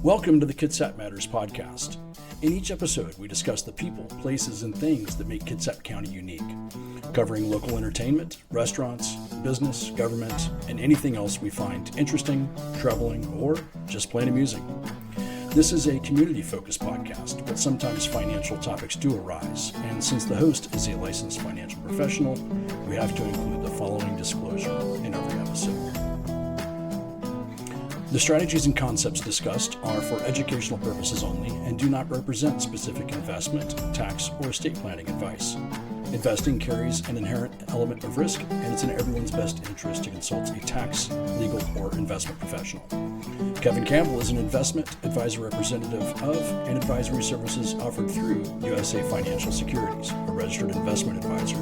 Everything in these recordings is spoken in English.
Welcome to the Kitsap Matters podcast. In each episode, we discuss the people, places, and things that make Kitsap County unique, covering local entertainment, restaurants, business, government, and anything else we find interesting, troubling, or just plain amusing. This is a community-focused podcast, but sometimes financial topics do arise, and since the host is a licensed financial professional, we have to include the following disclosure in every episode. The strategies and concepts discussed are for educational purposes only and do not represent specific investment, tax, or estate planning advice. Investing carries an inherent element of risk, and it's in everyone's best interest to consult a tax, legal, or investment professional. Kevin Campbell is an investment advisor representative of and advisory services offered through USA Financial Securities, a registered investment advisor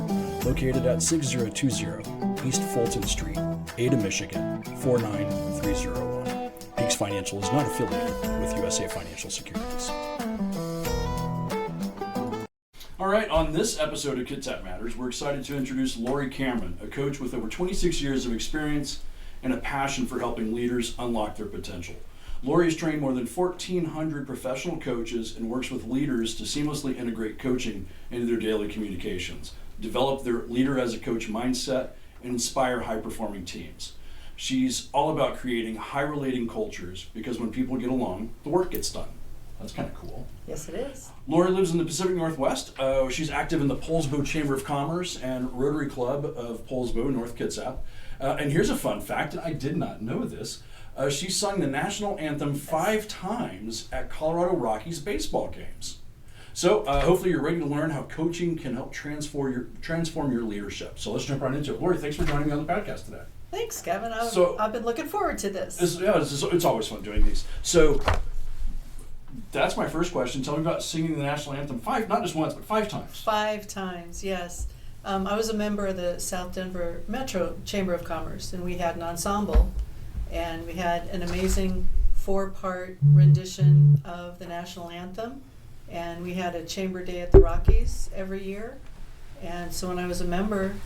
located at 6020 East Fulton Street, Ada, Michigan, 49301. Peaks Financial is not affiliated with USA Financial Securities. All right, on this episode of Kitsap Matters, we're excited to introduce Laurie Camero, a coach with over 26 years of experience and a passion for helping leaders unlock their potential. Laurie has trained more than 1,400 professional coaches and works with leaders to seamlessly integrate coaching into their daily communications, develop their leader as a coach mindset, and inspire high-performing teams. She's all about creating high-relating cultures because when people get along, the work gets done. That's kind of cool. Yes, it is. Laurie lives in the Pacific Northwest. She's active in the Poulsbo Chamber of Commerce and Rotary Club of Poulsbo, North Kitsap. And here's a fun fact, and I did not know this. She sung the national anthem 5 times at Colorado Rockies baseball games. So hopefully you're ready to learn how coaching can help transform your leadership. So let's jump right into it. Laurie, thanks for joining me on the podcast today. Thanks, Kevin. I've been looking forward to this. It's always fun doing these. So that's my first question. Tell me about singing the national anthem not just once, but 5 times. 5 times, yes. I was a member of the South Denver Metro Chamber of Commerce, and we had an ensemble, and we had an amazing 4-part rendition of the national anthem, and we had a chamber day at the Rockies every year. And so when I was a member,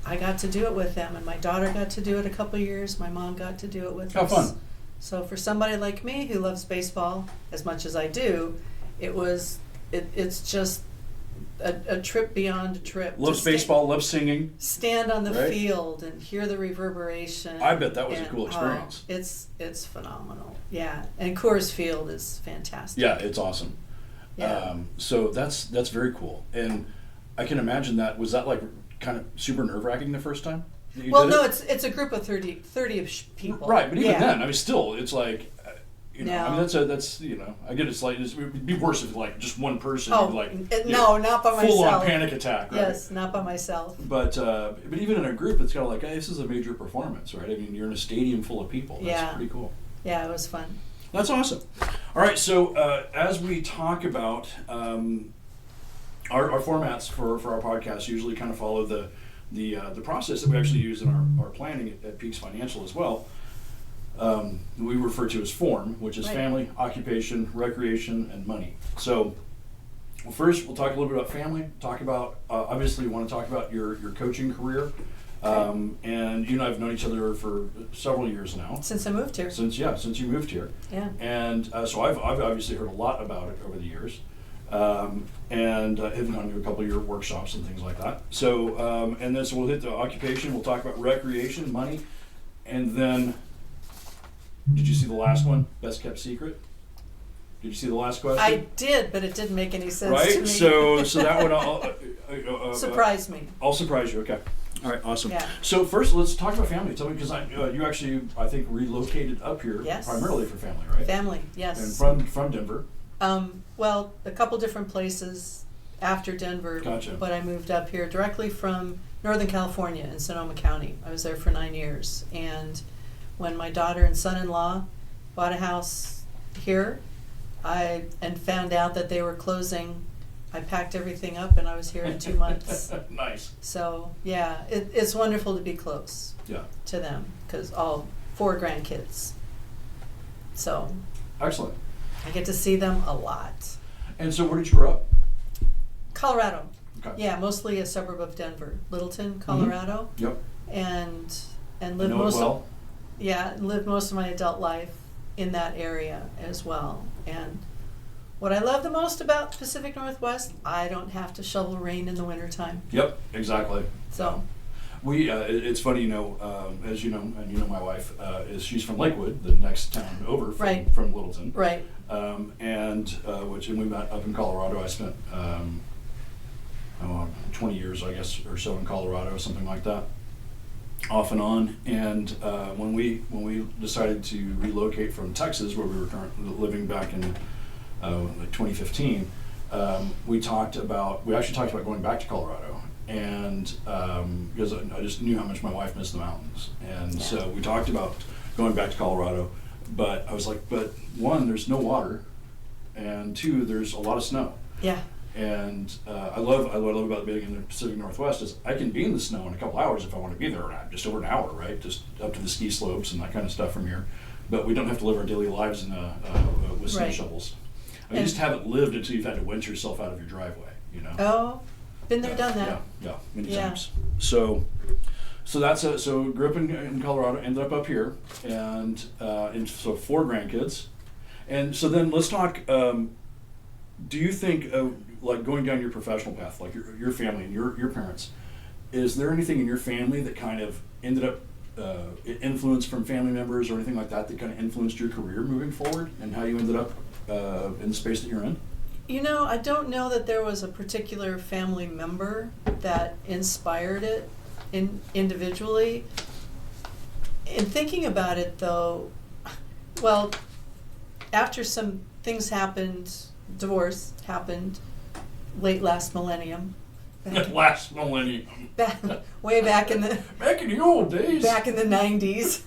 I got to do it with them, and my daughter got to do it a couple years. My mom got to do it with us. How fun. So for somebody like me who loves baseball as much as I do, it's just a trip beyond a trip. Loves baseball, loves singing. Stand on the field and hear the reverberation. I bet that was a cool experience. It's phenomenal. Yeah, and Coors Field is fantastic. Yeah, it's awesome. Yeah. So that's very cool, and I can imagine that. Was that like kind of super nerve-wracking the first time? Well, no, it's a group of 30-ish people. Right, but even then, I mean, still, it's like, No. I mean, that's I get it's like, it would be worse if like just one person not by myself. Full-on panic attack, right? Yes, not by myself. But even in a group, it's kind of like, hey, this is a major performance, right? I mean, you're in a stadium full of people. That's pretty cool. Yeah, it was fun. That's awesome. All right, so as we talk about our formats for our podcast, usually kind of follow the process that we actually use in our planning at Peaks Financial as well. We refer to as FORM, which is family, occupation, recreation, and money. So first, we'll talk a little bit about family, talk about, obviously we want to talk about your coaching career. And you and I have known each other for several years now. Since I moved here. Since you moved here. Yeah. And so I've obviously heard a lot about it over the years. And have gone to a couple of your workshops and things like that. So, and then so we'll hit the occupation, we'll talk about recreation, money, and then, did you see the last one, best kept secret? Did you see the last question? I did, but it didn't make any sense to me. So that one, I'll surprise me. I'll surprise you, okay. All right, awesome. Yeah. So first, let's talk about family. Tell me, because you actually, I think, relocated up here primarily for family, right? Family, yes. And from Denver. Well, a couple different places after Denver. Gotcha. But I moved up here directly from Northern California in Sonoma County. I was there for 9 years. And when my daughter and son-in-law bought a house here, and found out that they were closing, I packed everything up and I was here in 2 months. Nice. So, yeah, it's wonderful to be close to them because all 4 grandkids. So. Excellent. I get to see them a lot. And so where did you grow up? Colorado. Okay. Yeah, mostly a suburb of Denver. Littleton, Colorado. Mm-hmm. Yep. And lived most of my adult life in that area as well. And what I love the most about the Pacific Northwest, I don't have to shovel rain in the wintertime. Yep, exactly. So, It's funny, as you know, and you know my wife, she's from Lakewood, the next town over from, Right. from Littleton. right. And we met up in Colorado. I spent 20 years, I guess, or so in Colorado, something like that, off and on. And when we decided to relocate from Texas, where we were currently living back in like 2015, we actually talked about going back to Colorado. And because I just knew how much my wife missed the mountains, and Yeah. so we talked about going back to Colorado. But I was like, but one, there's no water, and two, there's a lot of snow. Yeah. And what I love about being in the Pacific Northwest is I can be in the snow in a couple hours if I want to be there, or not, just over an hour, right? Just up to the ski slopes and that kind of stuff from here. But we don't have to live our daily lives with snow Right. shovels. You And- just haven't lived until you've had to winch yourself out of your driveway, you know? Oh, been there, done that. Yeah, many Yeah. times. So grew up in Colorado, ended up here, and so 4 grandkids. And so then let's talk, do you think, like going down your professional path, like your family and your parents, is there anything in your family that kind of ended up influence from family members or anything like that kind of influenced your career moving forward and how you ended up in the space that you're in? I don't know that there was a particular family member that inspired it individually. In thinking about it, though, well, after some things happened, divorce happened late last millennium. Last millennium. Way back in the Back in the old days. back in the 90s.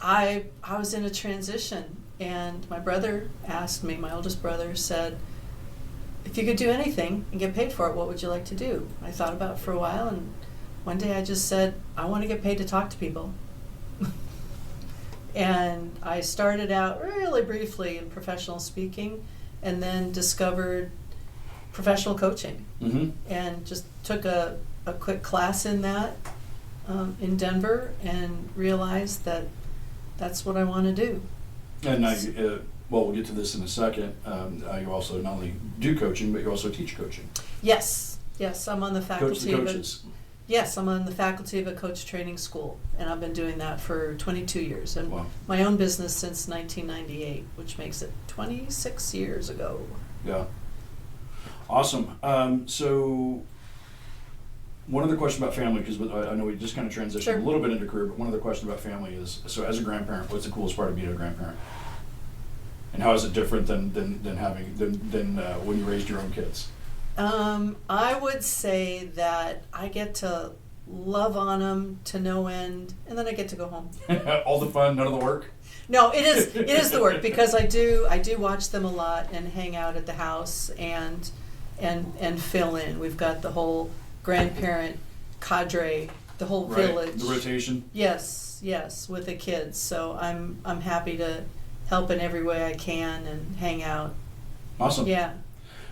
I was in a transition, and my brother asked me, my oldest brother said, if you could do anything and get paid for it, what would you like to do? I thought about it for a while, and one day I just said, I want to get paid to talk to people. And I started out really briefly in professional speaking, and then discovered professional coaching, Mm-hmm. and just took a quick class in that in Denver, and realized that that's what I want to do. And now, we'll get to this in a second. You also not only do coaching, but you also teach coaching. Yes, I'm on the faculty. Coach the coaches. Yes, I'm on the faculty of a coach training school, and I've been doing that for 22 years, and Wow. my own business since 1998, which makes it 26 years ago. Yeah. Awesome. So one other question about family, because I know we just kind of transitioned Sure. a little bit into career, but one other question about family is, so as a grandparent, what's the coolest part of being a grandparent? And how is it different than when you raised your own kids? I would say that I get to love on them to no end, and then I get to go home. All the fun, none of the work? No, it is the work, because I do watch them a lot and hang out at the house and fill in. We've got the whole grandparent cadre, the whole Right. village. The rotation? Yes, with the kids. So I'm happy to help in every way I can and hang out. Awesome. Yeah.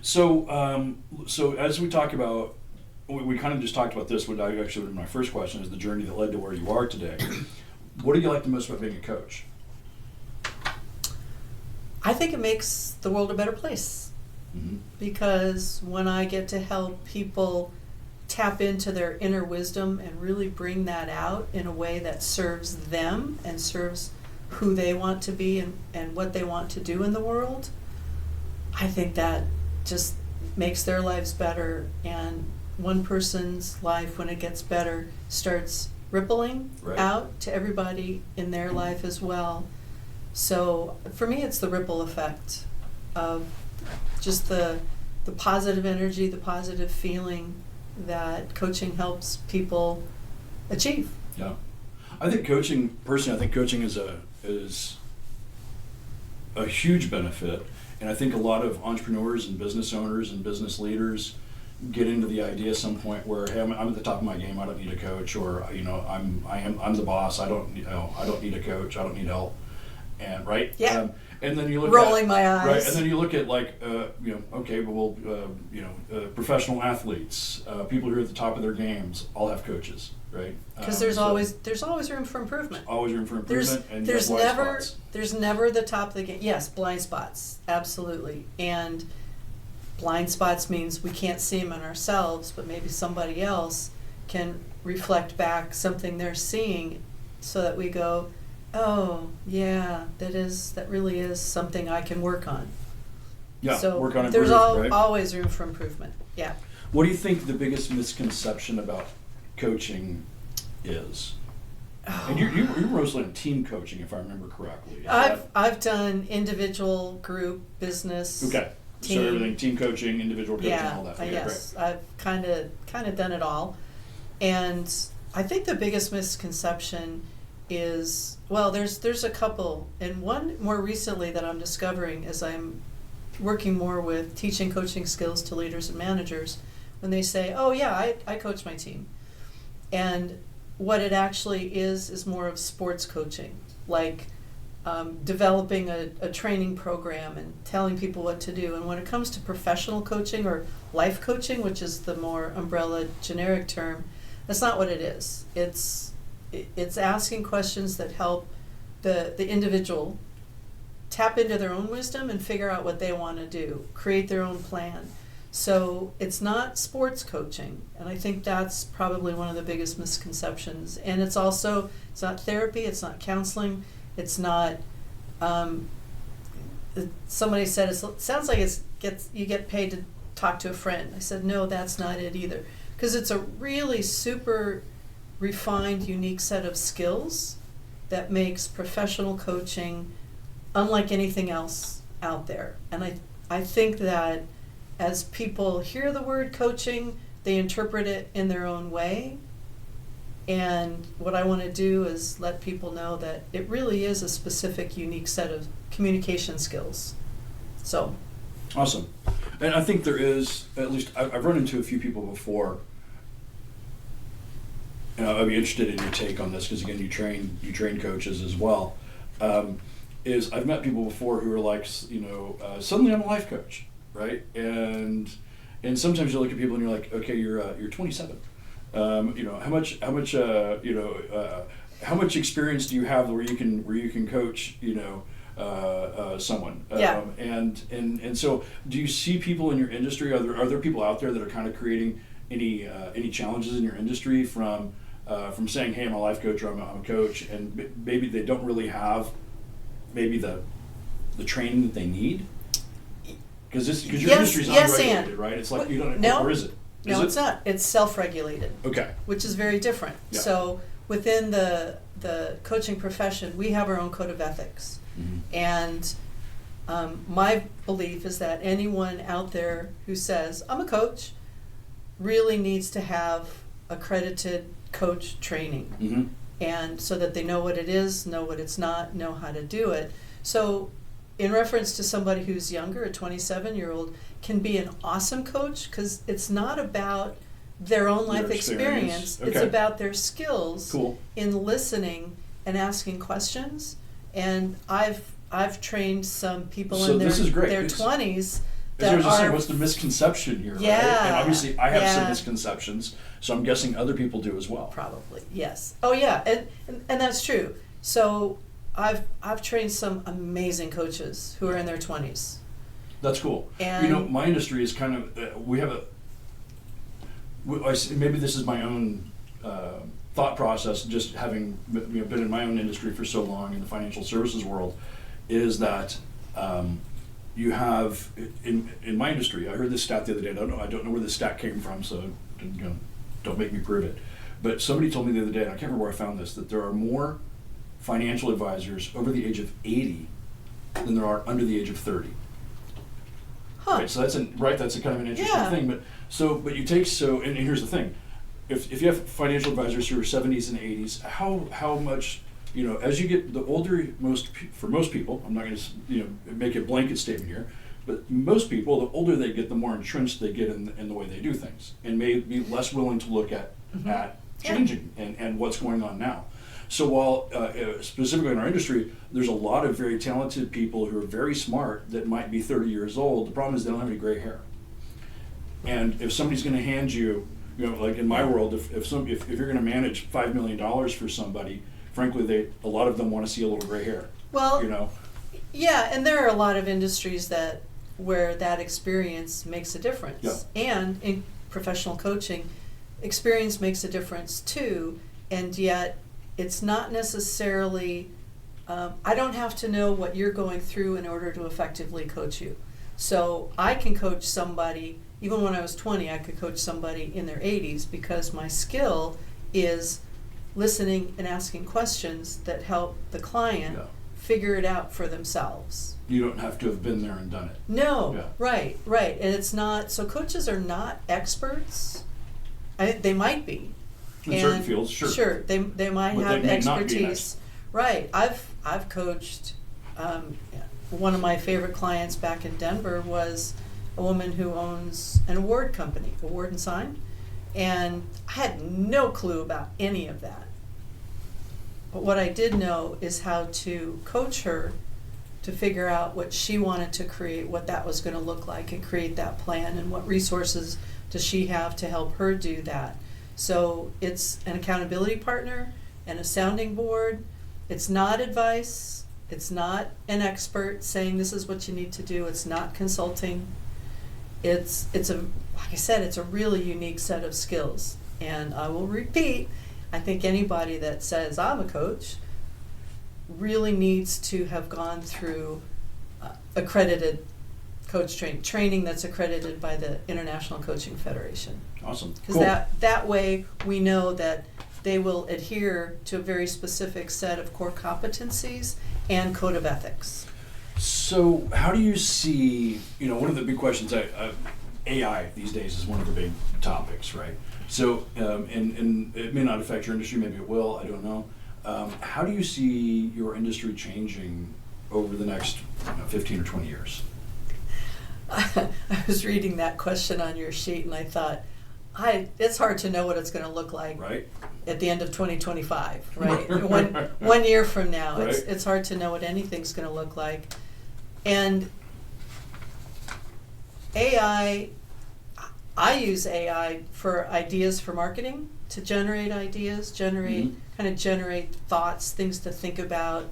So, so as we talk about, we kind of just talked about this, what I actually, my first question is the journey that led to where you are today. What do you like the most about being a coach? I think it makes the world a better place, Mm-hmm. because when I get to help people tap into their inner wisdom and really bring that out in a way that serves them and serves who they want to be and what they want to do in the world, I think that just makes their lives better, and one person's life, when it gets better, starts rippling Right. out to everybody in their life as well. So for me, it's the ripple effect of just the positive energy, the positive feeling that coaching helps people achieve. Yeah. I think coaching, personally, is a huge benefit. And I think a lot of entrepreneurs and business owners and business leaders get into the idea at some point where, hey, I'm at the top of my game. I don't need a coach, or I'm the boss. I don't need a coach. I don't need help. and right, Yeah. and then you look Rolling at, my eyes. right, and then you look at like okay, well, professional athletes, people who are at the top of their games, all have coaches, right? Because there's always room for improvement. Always room for There's improvement, and you have blind never spots. there's never the top of the game. Yes, blind spots, absolutely. And blind spots means we can't see them in ourselves, but maybe somebody else can reflect back something they're seeing, so that we go, oh yeah, that really is something I can work on. Yeah, So work on it. there's right? always room for improvement. Yeah. What do you think the biggest misconception about coaching is? And you're mostly in team coaching, if I remember correctly. I've done individual, group, business. Okay. Team. So everything, team coaching, individual coaching, all that. Okay, yes, I've kind of done it all, and I think the biggest misconception is, well, there's a couple, and one more recently that I'm discovering as I'm working more with teaching coaching skills to leaders and managers, when they say, oh yeah, I coach my team, and what it actually is more of sports coaching, like developing a training program and telling people what to do. And when it comes to professional coaching or life coaching, which is the more umbrella generic term, that's not what it is. It's asking questions that help the individual tap into their own wisdom and figure out what they want to do, create their own plan. So it's not sports coaching, and I think that's probably one of the biggest misconceptions. And it's not therapy, it's not counseling, it's not, somebody said, it sounds like you get paid to talk to a friend. I said, no, that's not it either. Because it's a really super refined, unique set of skills that makes professional coaching unlike anything else out there. And I think that as people hear the word coaching, they interpret it in their own way. And what I want to do is let people know that it really is a specific, unique set of communication skills. So. Awesome. And I think there is, at least I've run into a few people before. I'd be interested in your take on this, because again, you train coaches as well. Is I've met people before who are like, suddenly I'm a life coach, right? And sometimes you look at people and you're like, okay, you're 27. How much experience do you have where you can coach, someone? Yeah. And so, do you see people in your industry? Are there people out there that are kind of creating any challenges in your industry from saying, hey, I'm a life coach, or I'm a coach, and maybe they don't really have maybe the training that they need? Because your industry's unregulated, right? It's like you don't. No, or is it? No, it's not. It's self-regulated. Okay. Which is very different. Yeah. So within the coaching profession, we have our own code of ethics. Mm-hmm. And my belief is that anyone out there who says, I'm a coach, really needs to have accredited coach training. Mm-hmm. And so that they know what it is, know what it's not, know how to do it. So in reference to somebody who's younger, a 27-year-old can be an awesome coach, because it's not about their own life experience. Okay. It's about their skills Cool. in listening and asking questions. And I've trained some people So in this is great. their 20s Because I that was just saying, are, what's the misconception here, right? Yeah, And obviously I have some yeah. misconceptions, so I'm guessing other people do as well. probably, yes. Oh yeah, and that's true. So I've trained some amazing coaches who are in their 20s. That's cool. And my industry is kind of, we have maybe this is my own thought process, just having been in my own industry for so long in the financial services world, is that you have, in my industry, I heard this stat the other day, I don't know where this stat came from, so don't make me prove it, but somebody told me the other day, and I can't remember where I found this, that there are more financial advisors over the age of 80 than there are under the age of 30. huh. Right, so that's a kind of an interesting Yeah. thing. But you take, and here's the thing, if you have financial advisors who are 70s and 80s, how much, as you get the older, for most people, I'm not going to make a blanket statement here, but most people, the older they get, the more entrenched they get in the way they do things, and may be less willing to look at changing and what's going on now. So while specifically in our industry, there's a lot of very talented people who are very smart that might be 30 years old. The problem is they don't have any gray hair. And if somebody's going to hand you, like in my world, if you're going to manage $5 million for somebody, frankly, a lot of them want to see a little gray hair. Well, You know, yeah, and there are a lot of industries where that experience makes a difference. Yeah. And in professional coaching, experience makes a difference too, and yet it's not necessarily, I don't have to know what you're going through in order to effectively coach you. So I can coach somebody, even when I was 20, I could coach somebody in their 80s because my skill is listening and asking questions that help the client Yeah. figure it out for themselves. you don't have to have been there and done it. No, Yeah. right. And it's not, so coaches are not experts. They might be. In certain And fields, sure. Sure, they might But have they may not be an expertise. Right. I've coached. One of my favorite clients back in Denver was a woman who owns an award company, Award and Sign, and I had no clue about any of that. But what I did know is how to coach her to figure out what she wanted to create, what that was going to look like, and create that plan, and what resources does she have to help her do that. So it's an accountability partner and a sounding board. It's not advice. It's not an expert saying this is what you need to do. It's not consulting. It's like I said, it's a really unique set of skills. And I will repeat, I think anybody that says I'm a coach really needs to have gone through accredited coach training that's accredited by the International Coaching Federation. Awesome. Because Cool. that way we know that they will adhere to a very specific set of core competencies and code of ethics. So how do you see, one of the big questions, AI these days is one of the big topics, right? So, and it may not affect your industry, maybe it will, I don't know. How do you see your industry changing over the next 15 or 20 years? I was reading that question on your sheet and I thought, it's hard to know what it's going to look like Right? at the end of 2025, right? one year from now, Right. it's hard to know what anything's going to look like. And AI, I use AI for ideas for marketing, to generate ideas, Mhm. kind of generate thoughts, things to think about.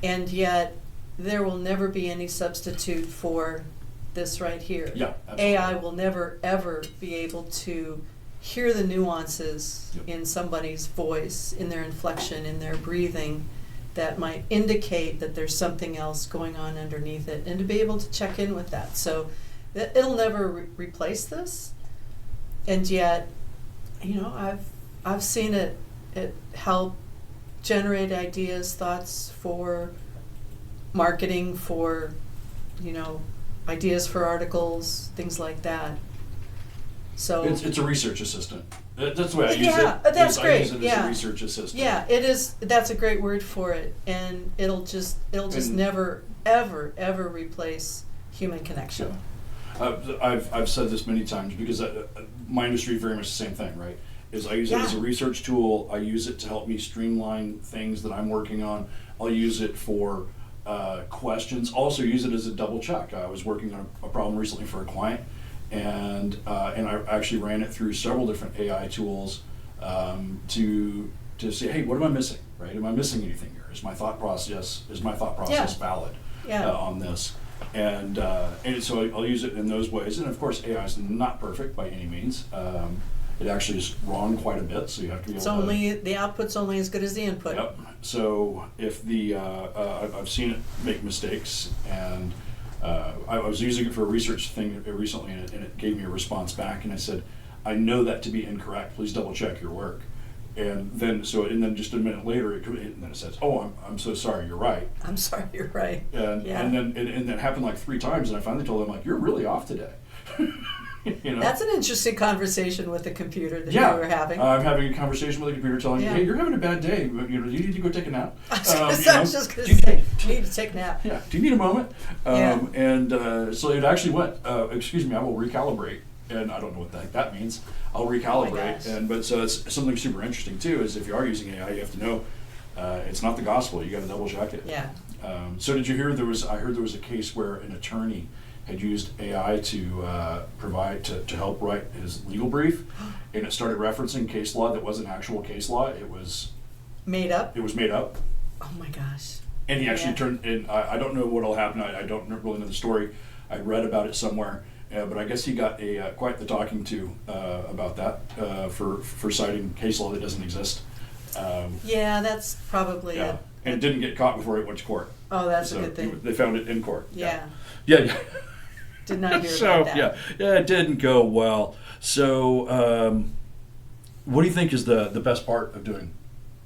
And yet, there will never be any substitute for this right here. Yeah, absolutely. AI will never, ever be able to hear the nuances Yep. in somebody's voice, in their inflection, in their breathing, that might indicate that there's something else going on underneath it, and to be able to check in with that. So it'll never replace this, and yet, I've seen it help generate ideas, thoughts for marketing, for ideas for articles, things like that. So It's a research assistant. That's the way I use it. Yeah, that's is great. I use it as Yeah. a research assistant. yeah, it is. That's a great word for it, and it'll just And- never, ever replace human connection. I've said this many times because my industry is very much the same thing, right? Is I use it as a Yeah. research tool. I use it to help me streamline things that I'm working on. I'll use it for questions. Also use it as a double check. I was working on a problem recently for a client, and I actually ran it through several different AI tools to say, hey, what am I missing? Right? Am I missing anything here? Is my thought process Yeah. valid Yeah. on this? And so I'll use it in those ways. And of course, AI is not perfect by any means. It actually is wrong quite a bit, so you have to be able It's to. only the output's only as good as the input. Yep. So if I've seen it make mistakes, and I was using it for a research thing recently, and it gave me a response back, and I said, I know that to be incorrect. Please double check your work. And then just a minute later, and then it says, oh, I'm so sorry, you're right. I'm sorry, you're right. And Yeah. and then and that happened like 3 times, and I finally told them, like, you're really off today. That's an interesting conversation with the computer that Yeah, you were having. I'm having a conversation with the computer telling Yeah. me, hey, you're having a bad day. Do you need to go take a nap? I was just going do you- to say, you need to take a nap. Yeah. Do you need a moment? Yeah. And so it actually went, excuse me, I will recalibrate. and I don't know what the heck that means. I'll recalibrate. gosh. But so it's something super interesting too, is if you are using AI, you have to know it's not the gospel. You got to double check it. Yeah. So did you hear I heard there was a case where an attorney had used AI to provide to help write his legal brief, and it started referencing case law that wasn't actual case law. It was Made up? It was made up. Oh my gosh. And he actually Yeah. turned in. I don't know what'll happen. I don't really know the story. I read about it somewhere, but I guess he got quite the talking to about that for citing case law that doesn't exist. Yeah, that's probably Yeah, it. and it didn't get caught before it went to court. Oh, that's So a good thing. they found it in court. Yeah. Yeah. Did not hear So about that. yeah, it didn't go well. So what do you think is the best part of doing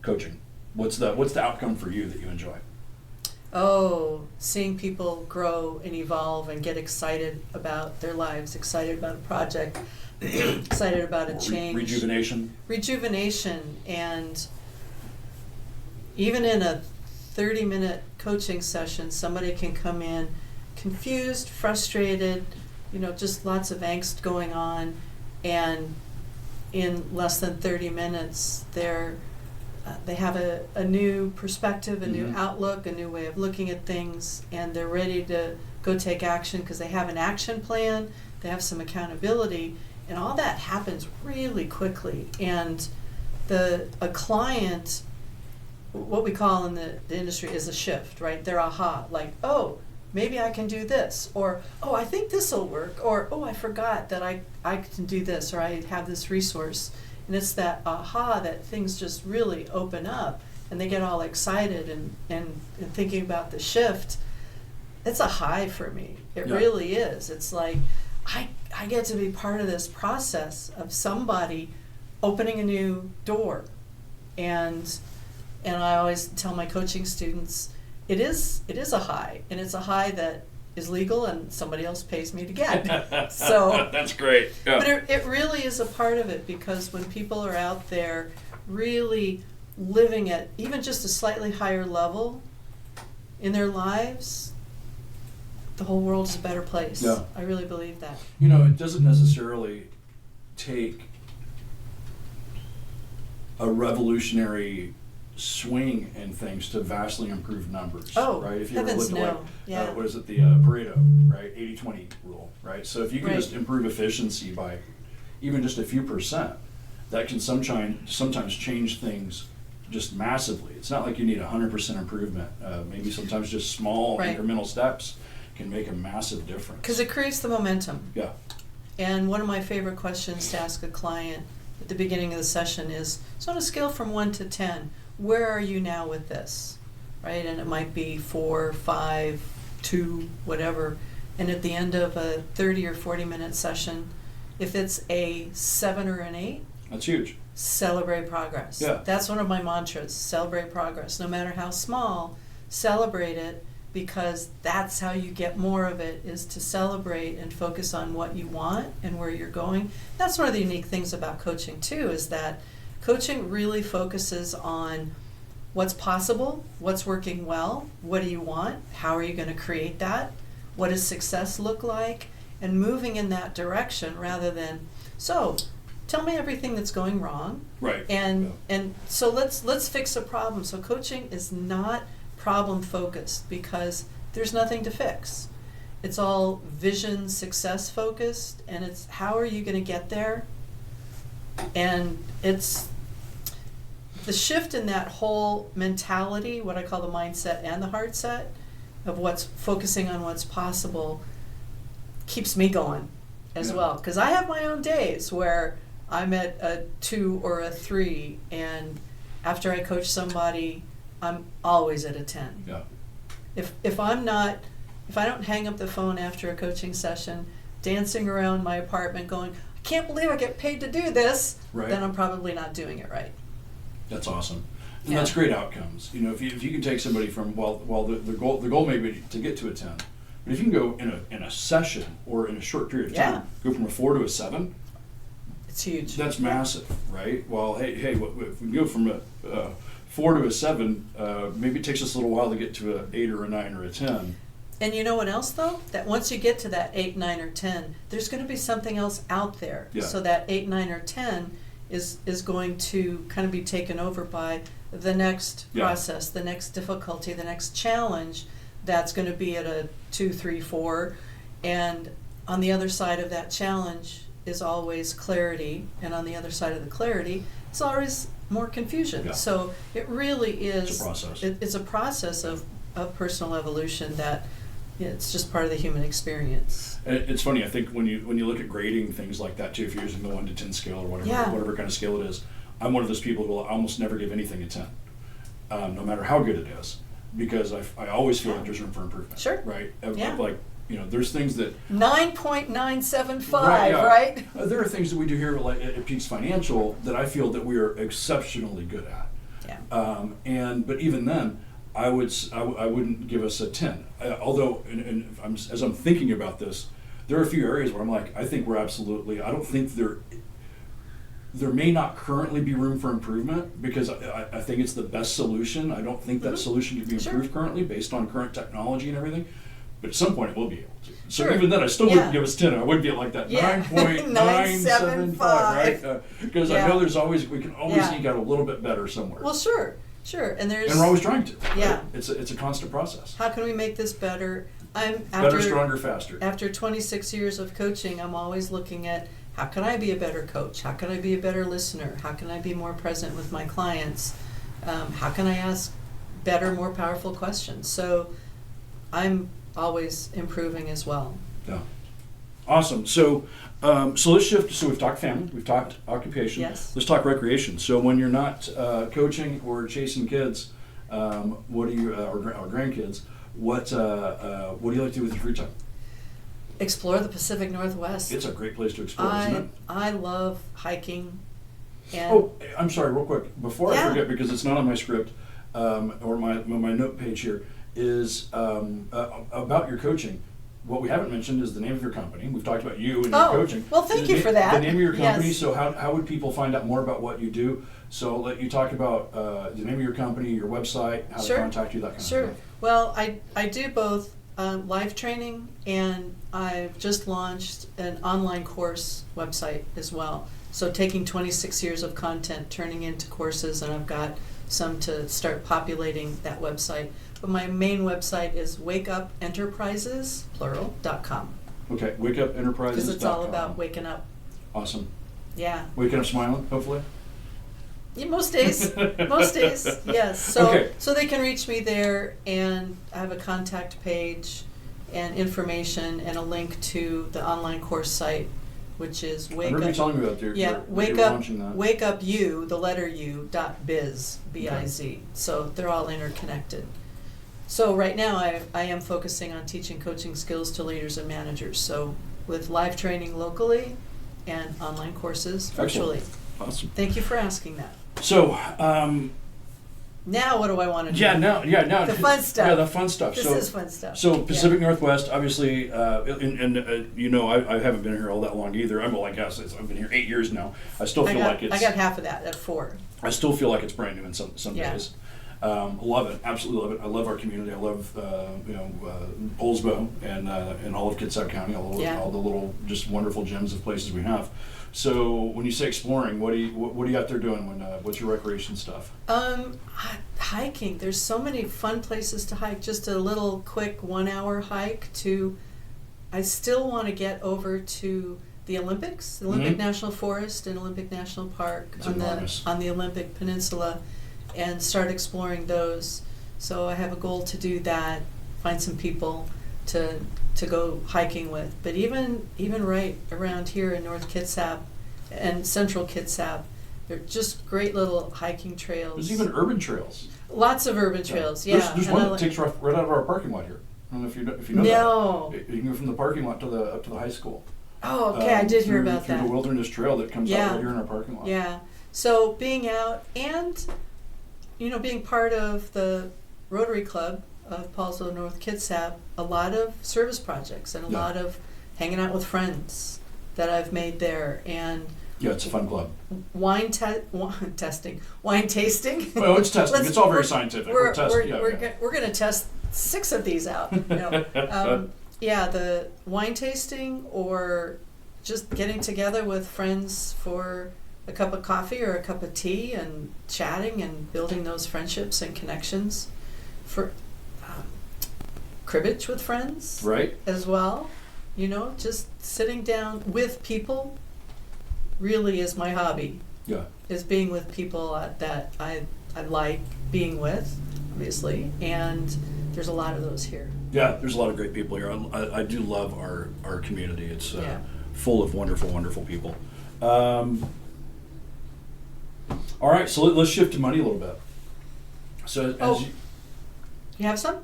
coaching? What's the outcome for you that you enjoy? Oh, seeing people grow and evolve and get excited about their lives, excited about a project, excited about a change. Rejuvenation. Rejuvenation. And even in a 30-minute coaching session, somebody can come in confused, frustrated, just lots of angst going on, and in less than 30 minutes they have a new perspective, a new Mhm. outlook, a new way of looking at things, and they're ready to go take action because they have an action plan, they have some accountability, and all that happens really quickly. And a client, what we call in the industry is a shift, right? They're aha, like, oh, maybe I can do this, or oh, I think this will work, or oh, I forgot that I can do this, or I have this resource. And it's that aha that things just really open up and they get all excited and thinking about the shift. It's a high for me. It Yeah. really is. It's like I get to be part of this process of somebody opening a new door. And I always tell my coaching students, it is a high, and it's a high that is legal and somebody else pays me to get. So that's great. Yeah. but it really is a part of it, because when people are out there really living at even just a slightly higher level in their lives, the whole world is a better place. Yeah. I really believe that. It doesn't necessarily take a revolutionary swing in things to vastly improve numbers. Oh, right? If you ever heavens look at no. Yeah. what is it, the Pareto, right? 80-20 rule, right? So if you can Right. just improve efficiency by even just a few percent, that can sometimes change things just massively. It's not like you need 100% improvement. Maybe sometimes just small Right. incremental steps can make a massive difference. Because it creates the momentum. Yeah. And one of my favorite questions to ask a client at the beginning of the session is, so on a scale from 1 to 10, where are you now with this? Right? And it might be 4, 5, 2, whatever. And at the end of a 30 or 40-minute session, if it's a 7 or an 8, That's huge. celebrate progress. Yeah. That's one of my mantras, celebrate progress. No matter how small, celebrate it, because that's how you get more of it, is to celebrate and focus on what you want and where you're going. That's one of the unique things about coaching too, is that coaching really focuses on what's possible, what's working well, what do you want, how are you going to create that, what does success look like, and moving in that direction rather than, so tell me everything that's going wrong, Right. and Yeah. and so let's fix a problem. So coaching is not problem focused, because there's nothing to fix. It's all vision success focused, and it's how are you going to get there. And it's the shift in that whole mentality, what I call the mindset and the heart set, of what's focusing on what's possible, keeps me going as Yeah. well. Because I have my own days where I'm at a 2 or a 3, and after I coach somebody, I'm always at a 10. Yeah. If I don't hang up the phone after a coaching session, dancing around my apartment going, I can't believe I get paid to do this, Right. then I'm probably not doing it right. That's awesome. And Yeah. that's great outcomes. If you can take somebody from, the goal may be to get to a 10, but if you can go in a session or in a short period of time, Yeah. go from a 4 to a 7, It's huge. that's massive, right? Well, hey, if we go from a 4 to a 7, maybe it takes us a little while to get to a 8 or a 9 or a 10. And you know what else though? That once you get to that 8, 9, or 10, there's going to be something else out there. Yeah. So that 8, 9, or 10 is going to kind of be taken over by the next Yeah. process, the next difficulty, the next challenge that's going to be at a 2, 3, 4. And on the other side of that challenge is always clarity. And on the other side of the clarity is always more confusion. Yeah. So it really is. It's a process. It's a process of personal evolution that it's just part of the human experience. And it's funny. I think when you look at grading things like that too, if you're using the 1 to 10 scale or whatever Yeah. whatever kind of scale it is, I'm one of those people who will almost never give anything a 10, no matter how good it is, because I always feel like there's room for improvement. Sure. Right. Yeah. Like there's things that 9.975, yeah. right? There are things that we do here like at Peaks Financial that I feel that we are exceptionally good at. Yeah. But even then, I wouldn't give us a 10. Although, as I'm thinking about this, there are a few areas where I'm like, I think we're absolutely. I don't think there may not currently be room for improvement because I think it's the best solution. I don't think that solution can be improved currently based on current technology and everything. But at some point, it will be able to. So Sure. even then, I still wouldn't give us 10. I would be at like that Yeah. 9.975, right? Because I know we can always Yeah. eke out a little bit better somewhere. Well, sure. And there's. And we're always trying to. Right? Yeah. It's a constant process. How can we make this better? Better, stronger, faster. After 26 years of coaching, I'm always looking at how can I be a better coach? How can I be a better listener? How can I be more present with my clients? How can I ask better, more powerful questions? So I'm always improving as well. Yeah. Awesome. So let's shift. So we've talked family, we've talked occupation. Yes. Let's talk recreation. So when you're not coaching or chasing kids, what do you or grandkids? What do you like to do with your free time? Explore the Pacific Northwest. It's a great place to explore, isn't it? I love hiking. And Oh, I'm sorry, real quick. Before I Yeah. forget, because it's not on my script or my note page here, is about your coaching. What we haven't mentioned is the name of your company. We've talked about you and your Oh, coaching. well, thank you for that. The name of your company. Yes. So how would people find out more about what you do? So let you talk about the name of your company, your website, how Sure. to contact you, that kind Sure. of stuff. Well, I do both live training, and I've just launched an online course website as well. So taking 26 years of content, turning into courses, and I've got some to start populating that website. But my main website is wakeupenterprises.com. Okay, wakeupenterprises.com. Because it's all about waking up. Awesome. Yeah. Waking up smiling, hopefully. Yeah, most days, yes. So, Okay. so they can reach me there, and I have a contact page and information and a link to the online course site, which is I remember you telling me about that. wake you're up, launching that. wake up you, the letter U, .biz, B-I-Z. So they're all interconnected. So right now I am focusing on teaching coaching skills to leaders and managers. So with live training locally and online courses virtually. Excellent. Awesome. Thank you for asking that. So, Now what do I want to do? now. The fun stuff. Yeah, the fun stuff. This is fun stuff. So Pacific Northwest, obviously, I haven't been here all that long either. I'm like, yes, I've been here 8 years now. I still feel like it's. I got half of that at 4. I still feel like it's brand new in some Yeah. days. Love it, absolutely love it. I love our community. I love Poulsbo and all of Kitsap County, all the little just wonderful gems of places we have. So when you say exploring, what are you out there doing? What's your recreation stuff? Hiking. There's so many fun places to hike. Just a little quick 1-hour hike to. I still want to get over to the Olympics, the Olympic National Forest and Olympic National Park It's on enormous. the Olympic Peninsula, and start exploring those. So I have a goal to do that. Find some people to go hiking with. But even right around here in North Kitsap and Central Kitsap, they're just great little hiking trails. There's even urban trails. Lots of urban trails, yeah. There's And one I that takes right out of our parking lot here. I don't know if you know No. that. You can go from the parking lot up to the high school. Oh, okay, I did hear about through that. the wilderness trail that comes Yeah. out right here in our parking lot. Yeah. So being out and, being part of the Rotary Club of Paulsville, North Kitsap, a lot of service projects and a lot of hanging out with friends that I've made there, and Yeah, it's a fun club. wine tasting. Well, it's testing. It's all very scientific. We're testing. going to test 6 of these out. Yeah, the wine tasting or just getting together with friends for a cup of coffee or a cup of tea and chatting and building those friendships and connections. For cribbage with friends, Right. as well. Just sitting down with people really is my hobby. Yeah. Is being with people that I like being with, obviously, and there's a lot of those here. Yeah, there's a lot of great people here. I do love our community. It's Yeah. full of wonderful, wonderful people. All right, so let's shift to money a little bit. So as You have some?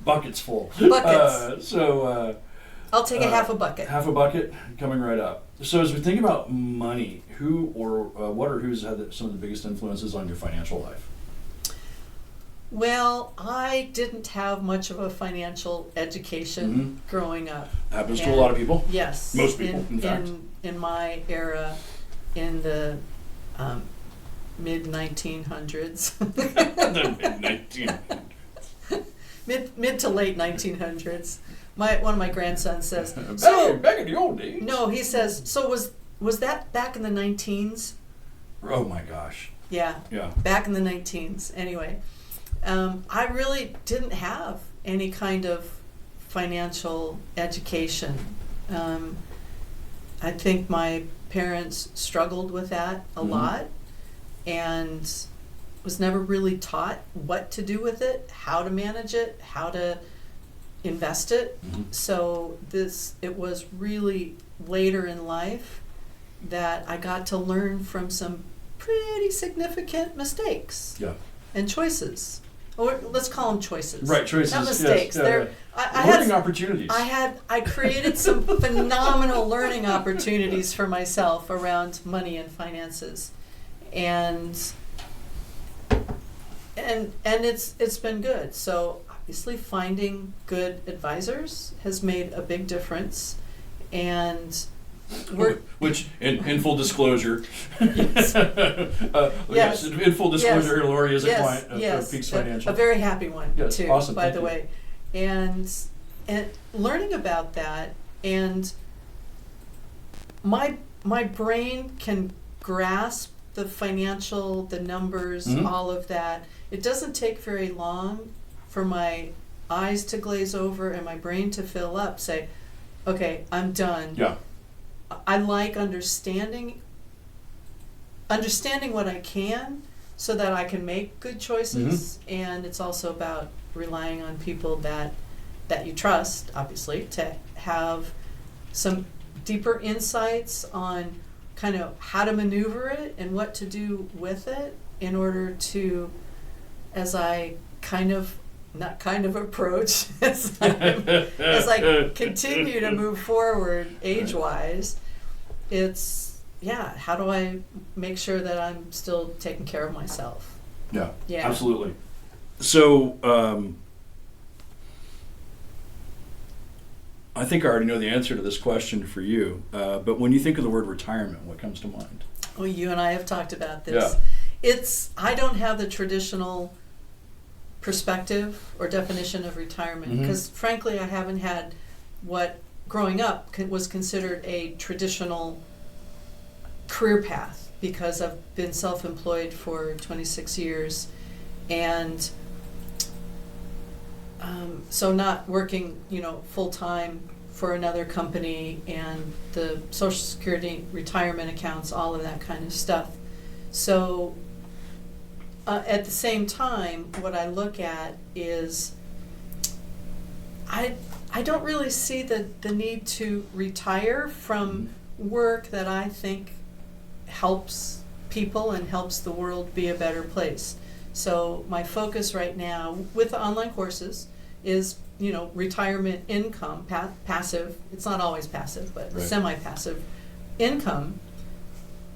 buckets full. Buckets. I'll take a half a bucket. Half a bucket coming right up. So as we think about money, who or what or who's had some of the biggest influences on your financial life? Well, I didn't have much of a financial education growing up. Happens to a lot of people. Yes. Most people, in fact. In my era, in the mid 1900s. The mid-19. mid to late 1900s. One of my grandsons says, back in the old days. No, he says, so was that back in the 19s? Oh my gosh. Yeah. Yeah. Back in the 19s. Anyway, I really didn't have any kind of financial education. I think my parents struggled with that a lot and was never really taught what to do with it, how to manage it, how to invest it. So it was really later in life that I got to learn from some pretty significant mistakes and choices. Or let's call them choices. Right, choices. Not mistakes. Yes, They're learning opportunities. I created some phenomenal learning opportunities for myself around money and finances. And it's been good. So obviously finding good advisors has made a big difference. And which, in full disclosure, yes. yes, in full disclosure, Laurie is a client of Peaks a Financial. very happy one too. Awesome, by thank the you. way, and learning about that, and my brain can grasp the numbers, all of that. It doesn't take very long for my eyes to glaze over and my brain to fill up. Say, okay, I'm done. Yeah. I like understanding what I can so that I can make good choices. And it's also about relying on people that you trust, obviously, to have some deeper insights on kind of how to maneuver it and what to do with it in order to, as I approach as I continue to move forward age-wise, it's how do I make sure that I'm still taking care of myself? Yeah. Yeah. Absolutely. So I think I already know the answer to this question for you, but when you think of the word retirement, what comes to mind? Well, you and I have talked about this. Yeah. I don't have the traditional perspective or definition of retirement because frankly I haven't had what growing up was considered a traditional career path because I've been self-employed for 26 years and so not working full-time for another company and the Social Security retirement accounts, all of that kind of stuff. So at the same time, what I look at is I don't really see the need to retire from work that I think helps people and helps the world be a better place. So my focus right now with the online courses is, retirement income, passive. It's not always passive, but semi-passive income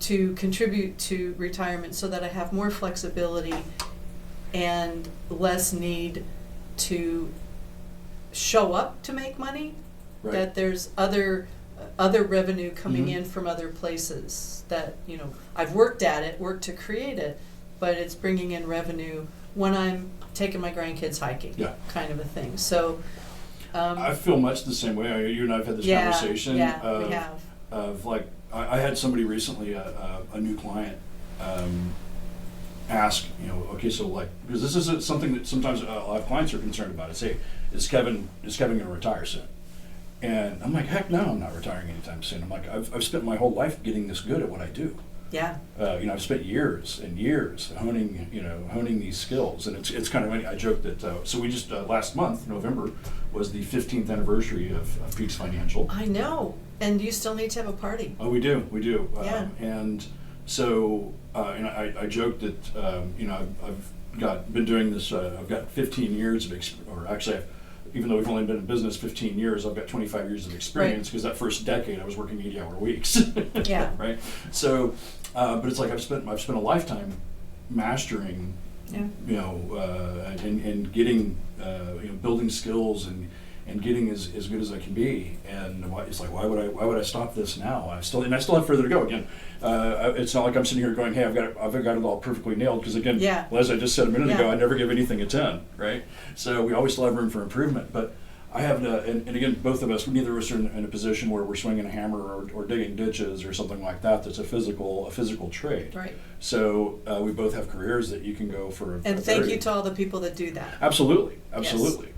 to contribute to retirement so that I have more flexibility and less need to show up to make money, that there's other revenue coming in from other places that, I've worked to create it, but it's bringing in revenue when I'm taking my grandkids hiking, Yeah. kind of a thing. So, I feel much the same way. You and I have had this yeah, conversation. yeah, of, we have. Of like, I had somebody recently, a new client, ask, okay, so like, because this is something that sometimes a lot of clients are concerned about. Is, hey, is Kevin going to retire soon? And I'm like, heck no, I'm not retiring anytime soon. I'm like, I've spent my whole life getting this good at what I do. Yeah. I've spent years and years honing these skills, and it's kind of funny. I joke that so we just last month, November, was the 15th anniversary of Peaks Financial. I know, and you still need to have a party. Oh, we do. Yeah. And so, and I joked that I've been doing this. I've got 15 years of even though we've only been in business 15 years, I've got 25 years of experience because that first decade I was working 80-hour weeks. Yeah. Right. So, but it's like I've spent a lifetime mastering, Yeah. and getting, building skills and getting as good as I can be. And it's like, why would I stop this now? I still have further to go. Again, it's not like I'm sitting here going, hey, I've got it all perfectly nailed. Because again, Yeah. as I just said a minute Yeah. ago, I never give anything a 10, right? So we always still have room for improvement. But I have, and again, both of us, neither of us are in a position where we're swinging a hammer or digging ditches or something like that. That's a physical trade. Right. So we both have careers that you can go for. And thank you to all the people that do that. Absolutely. Yes. Absolutely.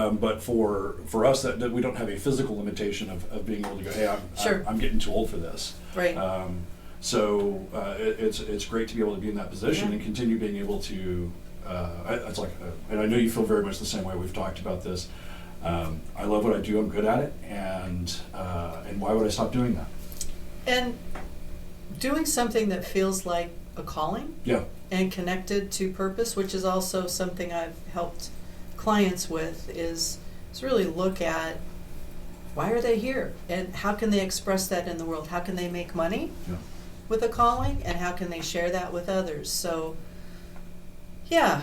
But for us, that we don't have a physical limitation of being able to go, hey, Sure. I'm getting too old for this. Right. So it's great to be able to be in that position Yeah. and continue being able to. It's like, and I know you feel very much the same way. We've talked about this. I love what I do. I'm good at it, and why would I stop doing that? And doing something that feels like a calling Yeah. and connected to purpose, which is also something I've helped clients with, is really look at why are they here and how can they express that in the world? How can they make money Yeah. with a calling, and how can they share that with others? So, yeah,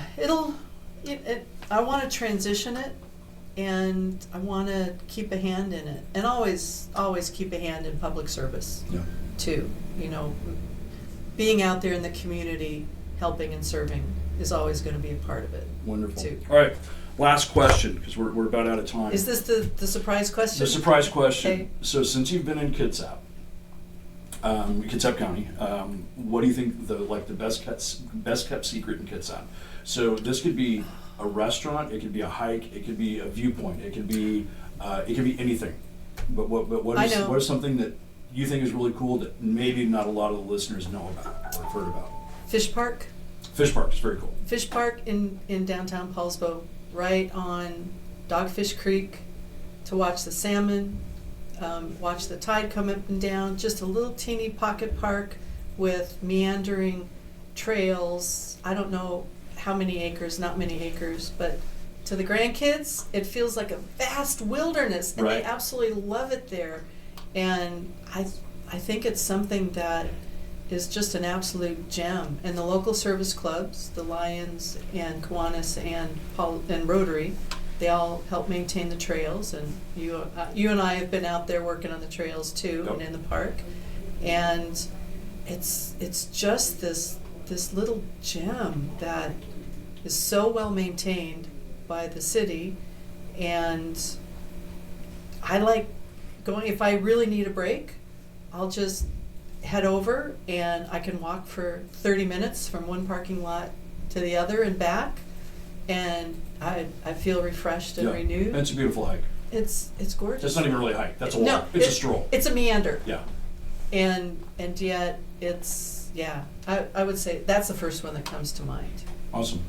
I want to transition it, and I want to keep a hand in it, and always keep a hand in public service Yeah. too. Being out there in the community, helping and serving is always going to be a part of it. Wonderful. Too. All right. Last question, because we're about out of time. Is this the surprise question? The surprise question. Okay. So since you've been in Kitsap, Kitsap County, what do you think the best kept secret in Kitsap? So this could be a restaurant, it could be a hike, it could be a viewpoint, it could be anything. But what is something that you think is really cool that maybe not a lot of the listeners know about or have heard about? Fish Park. Fish Park is very cool. Fish Park in downtown Paulsbo, right on Dogfish Creek, to watch the salmon, watch the tide come up and down. Just a little teeny pocket park with meandering trails. I don't know how many acres, not many acres, but to the grandkids, it feels like a vast wilderness, and Right. they absolutely love it there. And I think it's something that is just an absolute gem. And the local service clubs, the Lions and Kiwanis and Rotary, they all help maintain the trails. And you and I have been out there working on the trails too, Yep. and in the park. And it's just this little gem that is so well maintained by the city. And I like going, if I really need a break, I'll just head over, and I can walk for 30 minutes from one parking lot to the other and back, and I feel refreshed and Yeah. renewed. It's a beautiful hike. It's gorgeous. It's not even really a hike. That's a walk. No, It's a stroll. It's a meander. Yeah. And yet it's, yeah, I would say that's the first one that comes to mind. Awesome.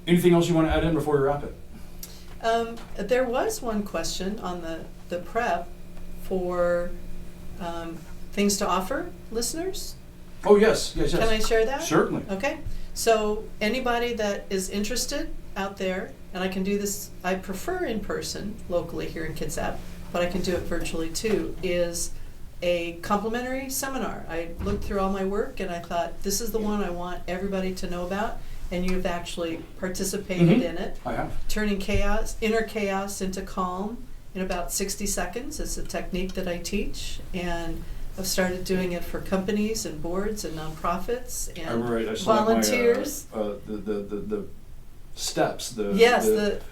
Anything else you want to add in before we wrap it? There was one question on the prep for things to offer listeners. Oh, yes. Can I share that? Certainly. Okay. So anybody that is interested out there, and I can do this, I prefer in person locally here in Kitsap, but I can do it virtually too, is a complimentary seminar. I looked through all my work and I thought, this is the one I want everybody to know about, and you've actually participated in it. I have. Turning inner chaos into calm in about 60 seconds. It's a technique that I teach, and I've started doing it for companies and boards and nonprofits and I saw volunteers. The steps. Yes, that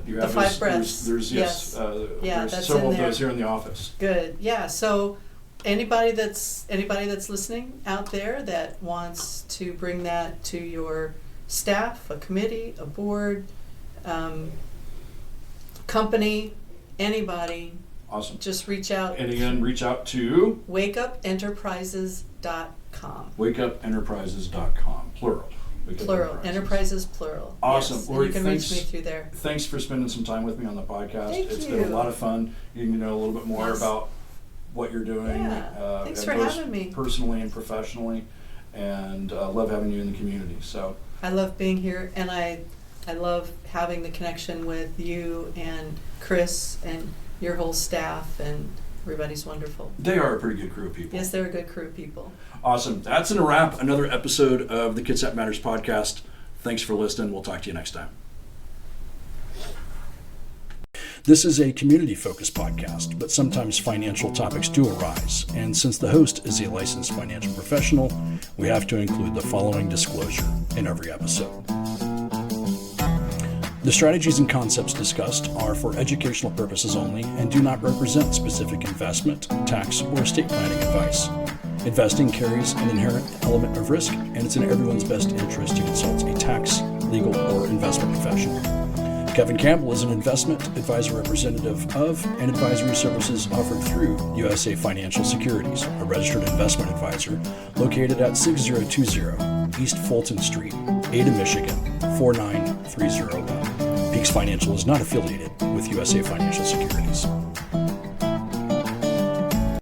you have. the 5 breaths. There's Yes. Yeah, there's that's several in of there. those here in the office. Good. Yeah. So anybody that's listening out there that wants to bring that to your staff, a committee, a board, company, anybody, Awesome. just reach out. And again, reach out to wakeupenterprises.com. wakeupenterprises.com, plural. Wake Up Plural. Enterprises plural. Awesome. Yes. Lori, and you can thanks. reach me through there. Thanks for spending some time with me on the podcast. Thank It's you. been a lot of fun. Getting to know a little bit more Yes. about what you're doing. Yeah. Thanks and for both having me. personally and professionally, and love having you in the community. So I love being here, and I love having the connection with you and Chris and your whole staff, and everybody's wonderful. they are a pretty good crew of people. Yes, they're a good crew of people. Awesome. That's a wrap. Another episode of the Kitsap Matters podcast. Thanks for listening. We'll talk to you next time. This is a community-focused podcast, but sometimes financial topics do arise, and since the host is a licensed financial professional, we have to include the following disclosure in every episode. The strategies and concepts discussed are for educational purposes only and do not represent specific investment, tax, or estate planning advice. Investing carries an inherent element of risk, and it's in everyone's best interest to consult a tax, legal, or investment professional. Kevin Campbell is an investment advisor representative of and advisory services offered through USA Financial Securities, a registered investment advisor located at 6020 East Fulton Street, Ada, Michigan, 49301. Peaks Financial is not affiliated with USA Financial Securities.